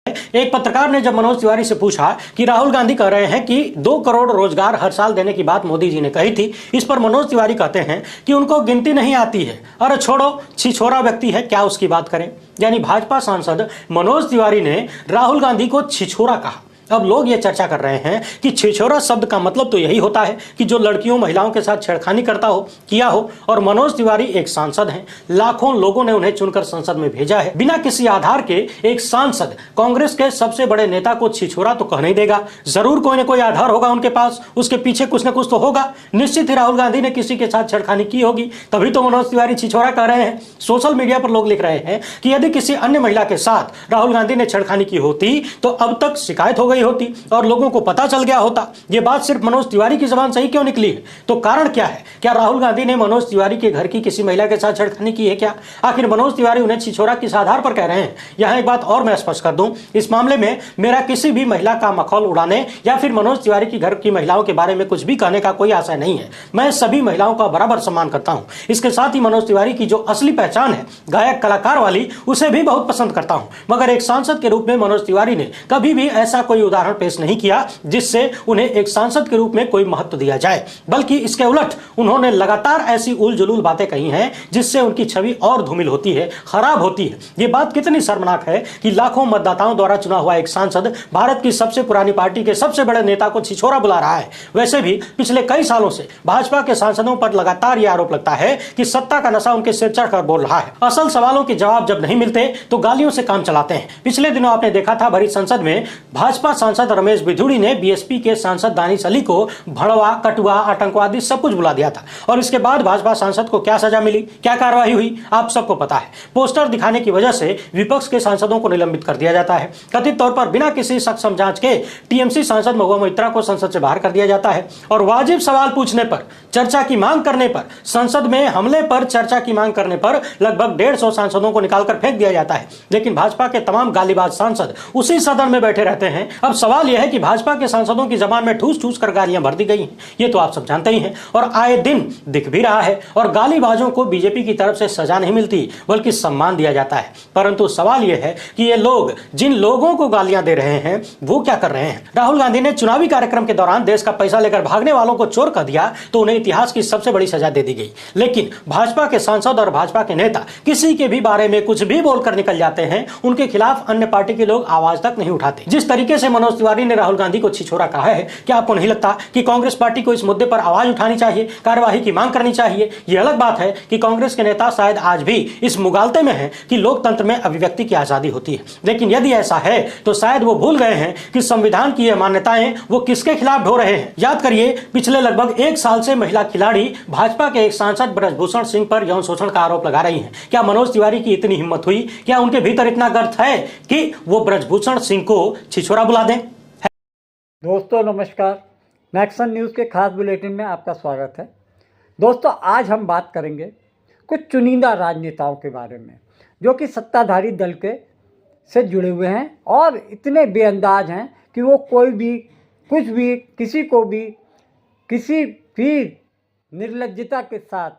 एक पत्रकार ने जब मनोज तिवारी से पूछा कि राहुल गांधी कह रहे हैं कि 2 करोड़ रोजगार हर साल देने की बात मोदी जी ने कही थी, इस पर मनोज तिवारी कहते हैं कि उनको गिनती नहीं आती है। अरे छोड़ो, छिछोरा व्यक्ति है, क्या उसकी बात करें। यानी भाजपा सांसद मनोज तिवारी ने राहुल गांधी को छिछोरा कहा। अब लोग ये चर्चा कर रहे हैं कि छिछोरा शब्द का मतलब तो यही होता है कि जो लड़कियों महिलाओं के साथ छेड़खानी करता हो, किया हो। और मनोज तिवारी एक सांसद हैं, लाखों लोगों ने उन्हें चुनकर संसद में भेजा है। बिना किसी आधार के एक सांसद कांग्रेस के सबसे बड़े नेता को छिछोरा तो कह नहीं देगा। जरूर कोई ना कोई आधार होगा उनके पास, उसके पीछे कुछ ना कुछ तो होगा। निश्चित ही राहुल गांधी ने किसी के साथ छेड़खानी की होगी, तभी तो मनोज तिवारी छिछोरा कह रहे हैं। सोशल मीडिया पर लोग लिख रहे हैं कि यदि किसी अन्य महिला के साथ राहुल गांधी ने छेड़खानी की होती तो अब तक शिकायत हो गई होती और लोगों को पता चल गया होता। यह बात सिर्फ मनोज तिवारी की जबान से ही क्यों निकली है? तो कारण क्या है? क्या राहुल गांधी ने मनोज तिवारी के घर की किसी महिला के साथ छेड़खानी की है क्या? आखिर मनोज तिवारी उन्हें छिछोरा किस आधार पर कह रहे हैं? यहां एक बात और मैं स्पष्ट कर दूं, इस मामले में मेरा किसी भी महिला का मखौल उड़ाने या फिर मनोज तिवारी की घर की महिलाओं के बारे में कुछ भी कहने का कोई आशय नहीं है। मैं सभी महिलाओं का बराबर सम्मान करता हूं। इसके साथ ही मनोज तिवारी की जो असली पहचान है, गायक कलाकार वाली, उसे भी बहुत पसंद करता हूं। मगर एक सांसद के रूप में मनोज तिवारी ने कभी भी ऐसा कोई उदाहरण पेश नहीं किया जिससे उन्हें एक सांसद के रूप में कोई महत्व दिया जाए, बल्कि इसके उलट उन्होंने लगातार ऐसी उलझुल बातें कही हैं जिससे उनकी छवि और धूमिल होती है, खराब होती है। यह बात कितनी शर्मनाक है कि लाखों मतदाताओं द्वारा चुना हुआ एक सांसद भारत की सबसे पुरानी पार्टी के सबसे बड़े नेता को छिछोरा बुला रहा है। वैसे भी पिछले कई सालों से भाजपा के सांसदों पर लगातार यह आरोप लगता है कि सत्ता का नशा उनके सिर चढ़कर बोल रहा है। असल सवालों के जवाब जब नहीं मिलते तो गालियों से काम चलाते हैं। पिछले दिनों आपने देखा था, भरी संसद में भाजपा सांसद रमेश बिधूड़ी ने बीएसपी के सांसद दानिश अली को भड़वा, कटुआ, आतंकवादी सब कुछ बुला दिया था। और इसके बाद भाजपा सांसद को क्या सजा मिली, क्या कार्रवाई हुई, आप सबको पता है। पोस्टर दिखाने की वजह से विपक्ष के सांसदों को निलंबित कर दिया जाता है। कथित तौर पर बिना किसी सक्षम जांच के टीएमसी सांसद महुआ मोइत्रा को संसद से बाहर कर दिया जाता है। और वाजिब सवाल पूछने पर, चर्चा की मांग करने पर, संसद में हमले पर चर्चा की मांग करने पर लगभग 150 सांसदों को निकालकर फेंक दिया जाता है। लेकिन भाजपा के तमाम गालीबाज सांसद उसी सदन में बैठे रहते हैं। अब सवाल यह है कि भाजपा के सांसदों की जबान में ठूस ठूस कर गालियां भर दी गई हैं। ये तो आप सब जानते ही हैं और आए दिन दिख भी रहा है। और गालीबाजों को बीजेपी की तरफ से सजा नहीं मिलती बल्कि सम्मान दिया जाता है। परंतु सवाल यह है कि ये लोग जिन लोगों को गालियां दे रहे हैं वो क्या कर रहे हैं? राहुल गांधी ने चुनावी कार्यक्रम के दौरान देश का पैसा लेकर भागने वालों को चोर कह दिया तो उन्हें इतिहास की सबसे बड़ी सजा दे दी गई। लेकिन भाजपा के सांसद और भाजपा के नेता किसी के भी बारे में कुछ भी बोलकर निकल जाते हैं, उनके खिलाफ अन्य पार्टी के लोग आवाज तक नहीं उठाते। जिस तरीके से मनोज तिवारी ने राहुल गांधी को छिछोरा कहा है, क्या आपको नहीं लगता कि कांग्रेस पार्टी को इस मुद्दे पर आवाज उठानी चाहिए, कार्यवाही की मांग करनी चाहिए? यह अलग बात है कि कांग्रेस के नेता शायद आज भी इस मुगालते में हैं कि लोकतंत्र में अभिव्यक्ति की आजादी होती है। लेकिन यदि ऐसा है तो शायद वो भूल गए हैं कि संविधान की ये मान्यताएं वो किसके खिलाफ ढो रहे हैं। याद करिए, पिछले लगभग 1 साल से महिला खिलाड़ी भाजपा के एक सांसद ब्रजभूषण सिंह पर यौन शोषण का आरोप लगा रही हैं। क्या मनोज तिवारी की इतनी हिम्मत हुई? क्या उनके भीतर इतना गर्व है कि वो ब्रजभूषण सिंह को छिछोरा बुला दें? दोस्तों नमस्कार, मैक्सन न्यूज़ के खास बुलेटिन में आपका स्वागत है। दोस्तों, आज हम बात करेंगे कुछ चुनिंदा राजनेताओं के बारे में जो कि सत्ताधारी दल के से जुड़े हुए हैं और इतने बेअंदाज हैं कि वो कोई भी कुछ भी किसी को भी किसी भी निर्लज्जता के साथ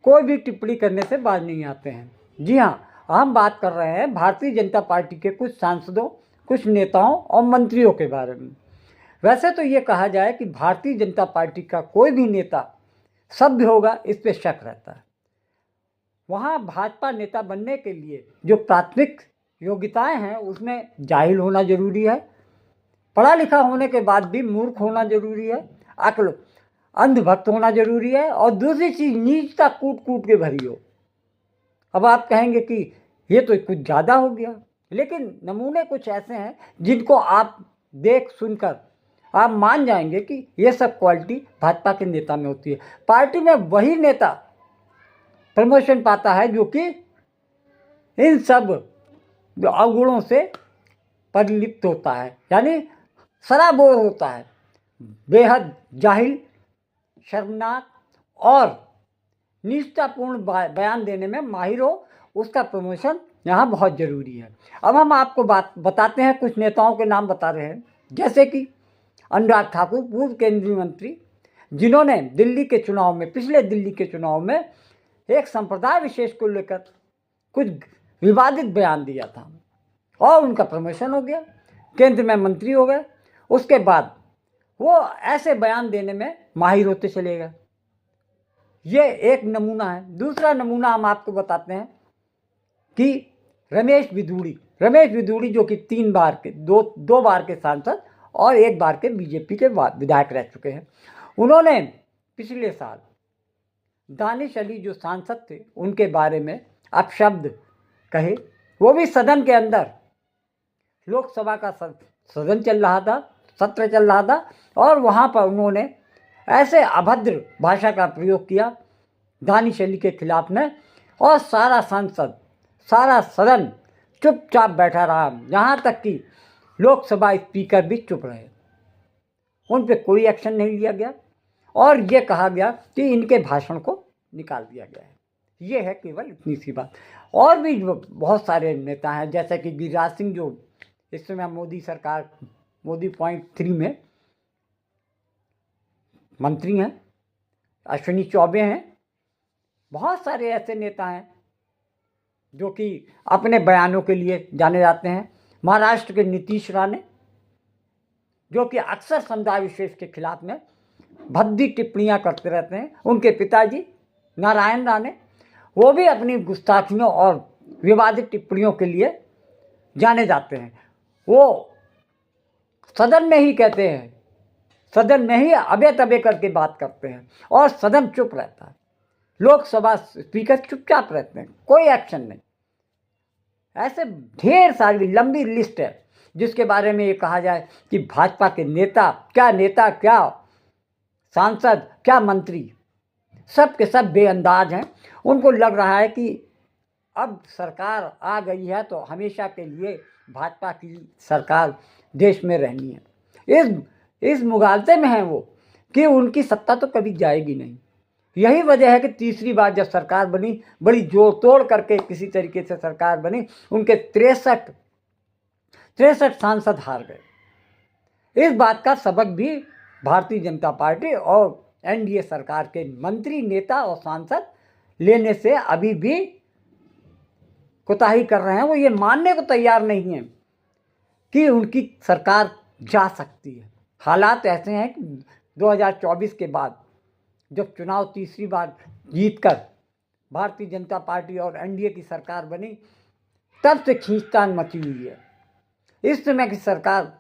कोई भी टिप्पणी करने से बाज नहीं आते हैं। जी हाँ, हम बात कर रहे हैं भारतीय जनता पार्टी के कुछ सांसदों, कुछ नेताओं और मंत्रियों के बारे में। वैसे तो ये कहा जाए कि भारतीय जनता पार्टी का कोई भी नेता सभ्य होगा, इस पे शक रहता है। वहाँ भाजपा नेता बनने के लिए जो प्राथमिक योग्यताएं हैं उसमें जाहिल होना जरूरी है, पढ़ा लिखा होने के बाद भी मूर्ख होना जरूरी है, अक्ल अंधभक्त होना जरूरी है और दूसरी चीज़ नीचता कूट कूट के भरी हो। अब आप कहेंगे कि ये तो कुछ ज़्यादा हो गया, लेकिन नमूने कुछ ऐसे हैं जिनको आप देख सुनकर आप मान जाएंगे कि ये सब क्वालिटी भाजपा के नेता में होती है। पार्टी में वही नेता प्रमोशन पाता है जो कि इन सब अवगुणों से परिलिप्त होता है, यानी सराबोर होता है, बेहद जाहिल, शर्मनाक और निष्ठापूर्ण बयान देने में माहिर हो, उसका प्रमोशन यहाँ बहुत ज़रूरी है। अब हम आपको बताते हैं, कुछ नेताओं के नाम बता रहे हैं, जैसे कि अनुराग ठाकुर, पूर्व केंद्रीय मंत्री, जिन्होंने दिल्ली के चुनाव में, पिछले दिल्ली के चुनाव में एक संप्रदाय विशेष को लेकर कुछ विवादित बयान दिया था और उनका प्रमोशन हो गया, केंद्र में मंत्री हो गए। उसके बाद वो ऐसे बयान देने में माहिर होते चले गए। ये एक नमूना है। दूसरा नमूना हम आपको बताते हैं कि रमेश बिधूड़ी जो कि 3 बार के दो बार के सांसद और 1 बार के बीजेपी के विधायक रह चुके हैं, उन्होंने पिछले साल दानिश अली जो सांसद थे उनके बारे में अपशब्द कहे, वो भी सदन के अंदर। लोकसभा का सदन चल रहा था, सत्र चल रहा था, और वहाँ पर उन्होंने ऐसे अभद्र भाषा का प्रयोग किया दानिश अली के खिलाफ में, और सारा संसद, सारा सदन चुपचाप बैठा रहा, यहाँ तक कि लोकसभा स्पीकर भी चुप रहे। उन पर कोई एक्शन नहीं लिया गया और ये कहा गया कि इनके भाषण को निकाल दिया गया है। ये है केवल इतनी सी बात। और भी बहुत सारे नेता हैं, जैसे कि गिरिराज सिंह जो इस समय मोदी सरकार मोदी .3 में मंत्री हैं, अश्विनी चौबे हैं, बहुत सारे ऐसे नेता हैं जो कि अपने बयानों के लिए जाने जाते हैं। महाराष्ट्र के नीतीश राणे जो कि अक्सर समुदाय विशेष के खिलाफ में भद्दी टिप्पणियां करते रहते हैं। उनके पिताजी नारायण राणे, वो भी अपनी गुस्ताखियों और विवादित टिप्पणियों के लिए जाने जाते हैं। वो सदन में ही कहते हैं, सदन में ही अबे तबे करके बात करते हैं और सदन चुप रहता है। लोकसभा स्पीकर चुपचाप रहते हैं, कोई एक्शन नहीं। ऐसे ढेर सारी लंबी लिस्ट है जिसके बारे में ये कहा जाए कि भाजपा के नेता, क्या सांसद, क्या मंत्री, सब के सब बेअंदाज हैं। उनको लग रहा है कि अब सरकार आ गई है तो हमेशा के लिए भाजपा की सरकार देश में रहनी है। इस मुगालते में है वो कि उनकी सत्ता तो कभी जाएगी नहीं। यही वजह है कि तीसरी बार जब सरकार बनी, बड़ी जोड़ तोड़ करके किसी तरीके से सरकार बनी, उनके 63 सांसद हार गए। इस बात का सबक भी भारतीय जनता पार्टी और एनडीए सरकार के मंत्री, नेता और सांसद लेने से अभी भी कोताही कर रहे हैं। वो ये मानने को तैयार नहीं है कि उनकी सरकार जा सकती है। हालात ऐसे हैं कि 2024 के बाद जब चुनाव तीसरी बार जीतकर भारतीय जनता पार्टी और एनडीए की सरकार बनी, तब से खींचतान मची हुई है। इस समय की सरकार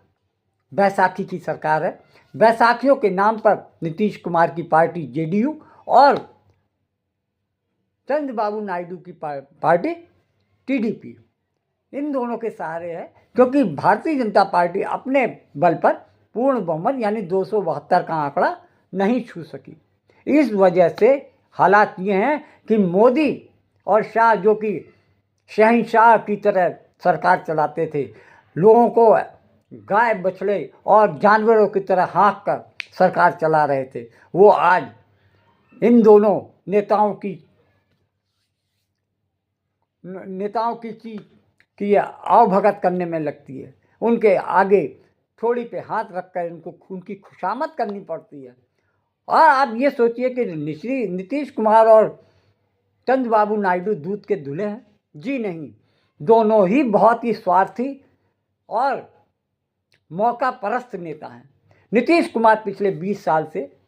बैसाखी की सरकार है। बैसाखियों के नाम पर नीतीश कुमार की पार्टी जेडीयू और चंद्रबाबू नायडू की पार्टी टीडीपी, इन दोनों के सहारे है, क्योंकि भारतीय जनता पार्टी अपने बल पर पूर्ण बहुमत यानी 272 का आंकड़ा नहीं छू सकी। इस वजह से हालात ये हैं कि मोदी और शाह जो कि शहंशाह की तरह सरकार चलाते थे, लोगों को गाय बछड़े और जानवरों की तरह हाँक कर सरकार चला रहे थे, वो आज इन दोनों नेताओं की आवभगत करने में लगती है। उनके आगे थोड़ी पे हाथ रखकर उनकी खुशामद करनी पड़ती है। और आप ये सोचिए कि नीतीश कुमार और चंद्रबाबू नायडू दूध के धुले हैं? जी नहीं, दोनों ही बहुत ही स्वार्थी और मौका परस्त नेता हैं। नीतीश कुमार पिछले 20 साल से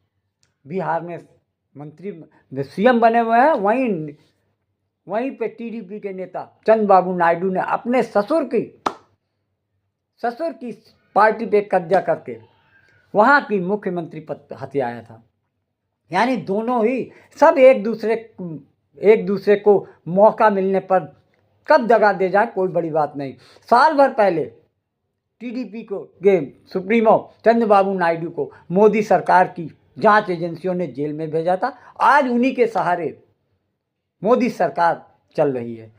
बिहार में मंत्री सीएम बने हुए हैं, वहीं पे टीडीपी के नेता चंद्रबाबू नायडू ने अपने ससुर की पार्टी पे कब्जा करके वहाँ की मुख्यमंत्री पद हथियाया था। यानी दोनों ही सब एक दूसरे को मौका मिलने पर कब दगा दे जाए कोई बड़ी बात नहीं। साल भर पहले टीडीपी के सुप्रीमो चंद्रबाबू नायडू को मोदी सरकार की जांच एजेंसियों ने जेल में भेजा था। आज उन्हीं के सहारे मोदी सरकार चल रही है।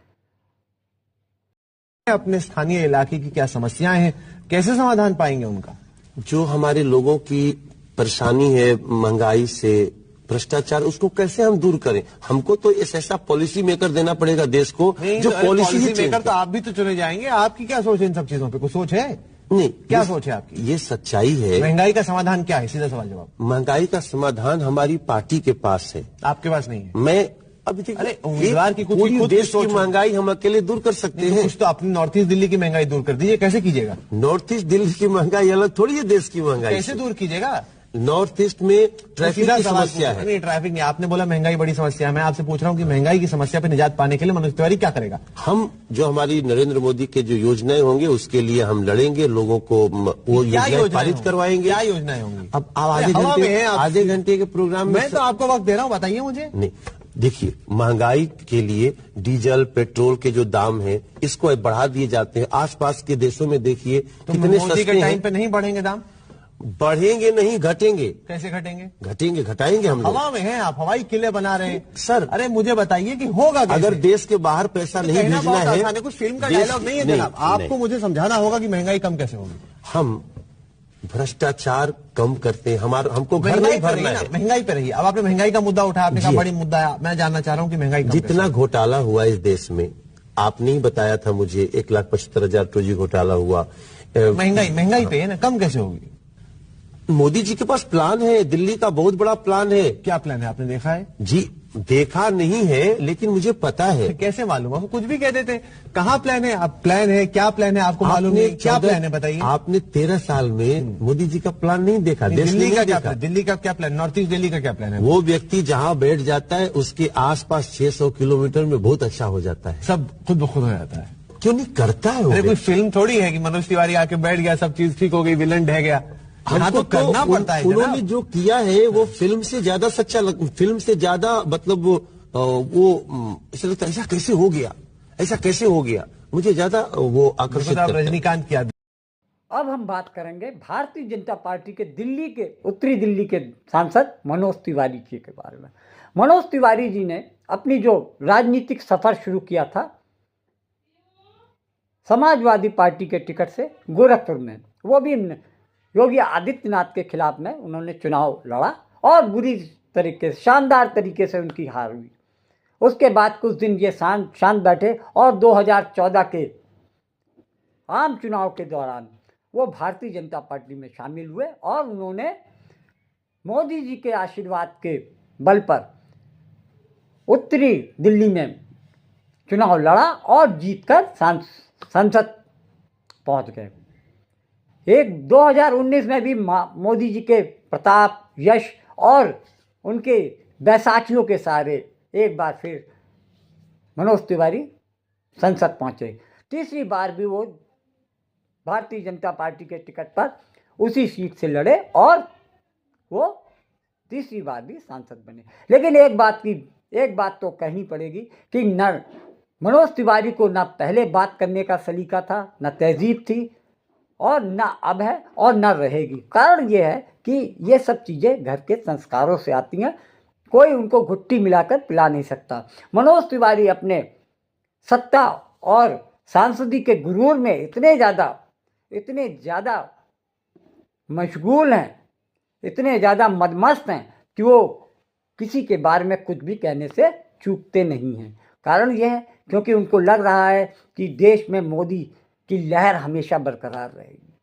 अपने स्थानीय इलाके की क्या समस्याएं हैं, कैसे समाधान पाएंगे उनका? जो हमारे लोगों की परेशानी है महंगाई से, भ्रष्टाचार, उसको कैसे हम दूर करें? हमको तो ऐसा पॉलिसी मेकर देना पड़ेगा देश को जो पॉलिसी मेकर। तो आप भी तो चुने जाएंगे, आपकी क्या सोच है इन सब चीजों पे? कोई सोच है? नहीं, क्या सोच है आपकी? ये सच्चाई है। महंगाई का समाधान क्या है? सीधा सवाल जवाब। महंगाई का समाधान हमारी पार्टी के पास है, आपके पास नहीं है। मैं अभी देखिए, अरे, उम्मीदवार की खुद की पूरी खुद की देश सोच की है। महंगाई हम अकेले दूर कर सकते हैं। कुछ तो अपनी नॉर्थ ईस्ट दिल्ली की महंगाई दूर कर दीजिए, कैसे कीजिएगा? नॉर्थ ईस्ट दिल्ली की महंगाई अलग थोड़ी है देश की महंगाई कैसे से। दूर कीजिएगा? नॉर्थ ईस्ट में ट्रैफिक सीधा की सवाल समस्या पूछो। है। नहीं, ट्रैफिक नहीं, आपने बोला महंगाई बड़ी समस्या है। मैं आपसे पूछ रहा हूँ कि महंगाई की समस्या पे निजात पाने के लिए मनोज तिवारी क्या करेगा? हम जो हमारी नरेंद्र मोदी के जो योजनाएं होंगे उसके लिए हम लड़ेंगे, लोगों को वो क्या योजनाएं पारित होंगी? करवाएंगे। क्या योजनाएं होंगी? अब आप हवा में है आप। आधे घंटे के प्रोग्राम में मैं तो आपको वक्त दे रहा हूँ, बताइए मुझे। नहीं, देखिए, महंगाई के लिए डीजल पेट्रोल के जो दाम हैं इसको बढ़ा दिए जाते हैं। आसपास के देशों में देखिए तो कितने मोदी सस्ते के टाइम हैं। पे नहीं बढ़ेंगे दाम? बढ़ेंगे नहीं, घटेंगे। कैसे घटेंगे? घटेंगे, घटाएंगे हम लोग। हवा में हैं आप, हवाई किले बना रहे हैं सर, अरे मुझे बताइए कि होगा कैसे? अगर देश के बाहर पैसा नहीं कहना भेजना बहुत है, आसान है, कुछ फिल्म का देश- डायलॉग नहीं है जनाब। आपको नहीं। मुझे समझाना होगा कि महंगाई कम कैसे होगी। हम भ्रष्टाचार कम करते हैं, हमको घर नहीं भरना है। महंगाई पे रही। अब आपने महंगाई का मुद्दा उठाया, आपने कहा जी। बड़ी मुद्दा है। मैं जानना चाह रहा हूँ कि महंगाई कम जितना घोटाला हुआ इस देश में, आपने ही बताया था मुझे, 1,75,000 टोजी घोटाला हुआ। कैसे? महंगाई पे है ना, कम कैसे होगी? मोदी जी के पास प्लान है, दिल्ली का बहुत बड़ा प्लान है। क्या प्लान है, आपने देखा है? जी, देखा नहीं है लेकिन मुझे पता है। कैसे मालूम? आप कुछ भी कह देते हैं। कहाँ प्लान है? आप प्लान है, क्या प्लान है आपको मालूम नहीं? क्या प्लान है बताइए। आपने 13 साल में मोदी जी का प्लान नहीं देखा, देश ने दिल्ली नहीं का क्या देखा। प्लान? दिल्ली का क्या प्लान? नॉर्थ ईस्ट दिल्ली का क्या प्लान है? वो व्यक्ति जहां बैठ जाता है उसके आसपास 600 किलोमीटर में बहुत अच्छा हो जाता है। सब खुद ब खुद हो जाता है। क्यों नहीं करता है वो अरे कोई व्यक्ति? फिल्म थोड़ी है कि मनोज तिवारी आके बैठ गया, सब चीज ठीक हो गई, विलन ढह गया। यहाँ तो करना पड़ता है उन्होंने जनाब। जो किया है वो फिल्म से ज्यादा सच्चा फिल्म से ज्यादा मतलब ऐसा लगता है ऐसा कैसे हो गया, ऐसा कैसे हो गया, मुझे ज्यादा वो आकर्षित आप करता है। रजनीकांत की आदमी। अब हम बात करेंगे भारतीय जनता पार्टी के दिल्ली के उत्तरी दिल्ली के सांसद मनोज तिवारी जी के बारे में। मनोज तिवारी जी ने अपनी जो राजनीतिक सफर शुरू किया था समाजवादी पार्टी के टिकट से गोरखपुर में, वो भी योगी आदित्यनाथ के खिलाफ में उन्होंने चुनाव लड़ा और बुरी तरीके से, शानदार तरीके से उनकी हार हुई। उसके बाद कुछ दिन ये शांत बैठे और 2014 के आम चुनाव के दौरान वो भारतीय जनता पार्टी में शामिल हुए और उन्होंने मोदी जी के आशीर्वाद के बल पर उत्तरी दिल्ली में चुनाव लड़ा और जीतकर संसद पहुंच गए। 2019 में भी मोदी जी के प्रताप, यश और उनके बैसाखियों के सहारे एक बार फिर मनोज तिवारी संसद पहुंचे। तीसरी बार भी वो भारतीय जनता पार्टी के टिकट पर उसी सीट से लड़े और वो तीसरी बार भी सांसद बने। लेकिन एक बात तो कहनी पड़ेगी कि न मनोज तिवारी को ना पहले बात करने का सलीका था, न तहजीब थी और ना अब है और ना रहेगी। कारण ये है कि ये सब चीज़ें घर के संस्कारों से आती हैं, कोई उनको घुट्टी मिलाकर पिला नहीं सकता। मनोज तिवारी अपने सत्ता और सांसदी के गुरूर में इतने ज़्यादा मशगूल हैं, इतने ज़्यादा मदमस्त हैं कि वो किसी के बारे में कुछ भी कहने से चूकते नहीं हैं। कारण यह है क्योंकि उनको लग रहा है कि देश में मोदी की लहर हमेशा बरकरार रहेगी।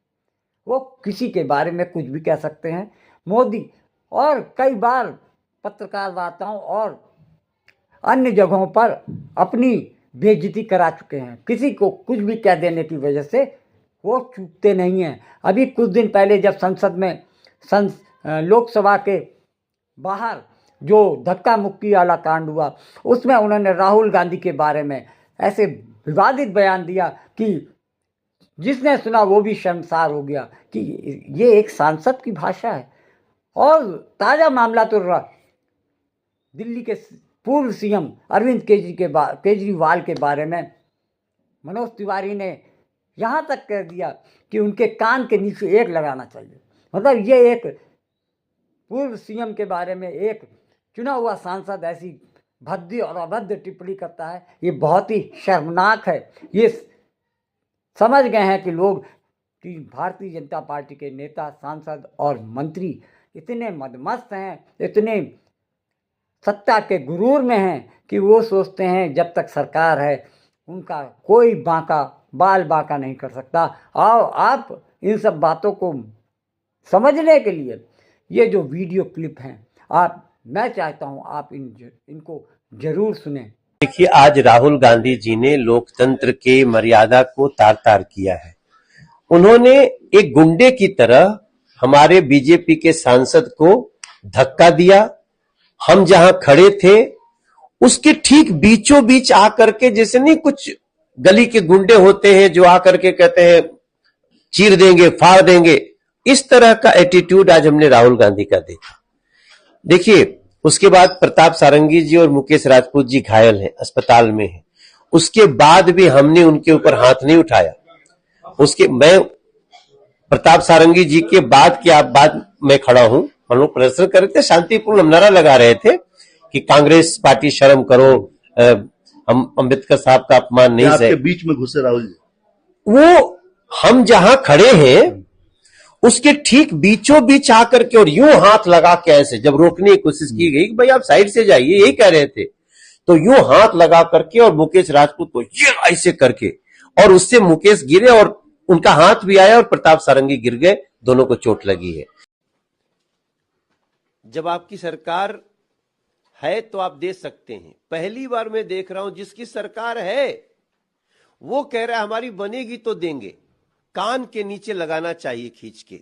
वो किसी के बारे में कुछ भी कह सकते हैं। मोदी और कई बार पत्रकार वार्ताओं और अन्य जगहों पर अपनी बेइज्जती करा चुके हैं। किसी को कुछ भी कह देने की वजह से वो चूकते नहीं हैं। अभी कुछ दिन पहले जब संसद में लोकसभा के बाहर जो धक्का मुक्की वाला कांड हुआ, उसमें उन्होंने राहुल गांधी के बारे में ऐसे विवादित बयान दिया कि जिसने सुना वो भी शर्मसार हो गया कि ये एक सांसद की भाषा है। और ताज़ा मामला तो दिल्ली के पूर्व सीएम अरविंद केजरीवाल के बारे में मनोज तिवारी ने यहाँ तक कह दिया कि उनके कान के नीचे एक लगाना चाहिए। मतलब ये एक पूर्व सीएम के बारे में एक चुना हुआ सांसद ऐसी भद्दी और अभद्र टिप्पणी करता है, ये बहुत ही शर्मनाक है। ये समझ गए हैं कि लोग कि भारतीय जनता पार्टी के नेता, सांसद और मंत्री इतने मदमस्त हैं, इतने सत्ता के गुरूर में हैं कि वो सोचते हैं जब तक सरकार है उनका कोई बाल बांका नहीं कर सकता। आओ आप इन सब बातों को समझने के लिए ये जो वीडियो क्लिप हैं, मैं चाहता हूँ आप इनको जरूर सुने। देखिए, आज राहुल गांधी जी ने लोकतंत्र के मर्यादा को तार तार किया है। उन्होंने एक गुंडे की तरह हमारे बीजेपी के सांसद को धक्का दिया। हम जहां खड़े थे उसके ठीक बीचों बीच आकर के, जैसे नहीं कुछ गली के गुंडे होते हैं जो आकर के कहते हैं चीर देंगे, फाड़ देंगे, इस तरह का एटीट्यूड आज हमने राहुल गांधी का देखा। देखिए, उसके बाद प्रताप सारंगी जी और मुकेश राजपूत जी घायल हैं, अस्पताल में हैं। उसके बाद भी हमने उनके ऊपर हाथ नहीं उठाया। मैं प्रताप सारंगी जी के बाद मैं खड़ा हूं। हम लोग प्रदर्शन कर रहे थे, शांतिपूर्ण हम नारा लगा रहे थे कि कांग्रेस पार्टी शर्म करो, हम अंबेडकर साहब का अपमान नहीं सहे। आपके बीच में घुसे राहुल जी, वो हम जहां खड़े हैं उसके ठीक बीचों बीच आकर के और यूं हाथ लगा के ऐसे, जब रोकने की कोशिश की गई कि भाई आप साइड से जाइए, यही कह रहे थे, तो यूं हाथ लगा करके और मुकेश राजपूत को ये ऐसे करके, और उससे मुकेश गिरे और उनका हाथ भी आया और प्रताप सारंगी गिर गए, दोनों को चोट लगी है। जब आपकी सरकार है तो आप दे सकते हैं। पहली बार मैं देख रहा हूं जिसकी सरकार है वो कह रहा है हमारी बनेगी तो देंगे। कान के नीचे लगाना चाहिए खींच के।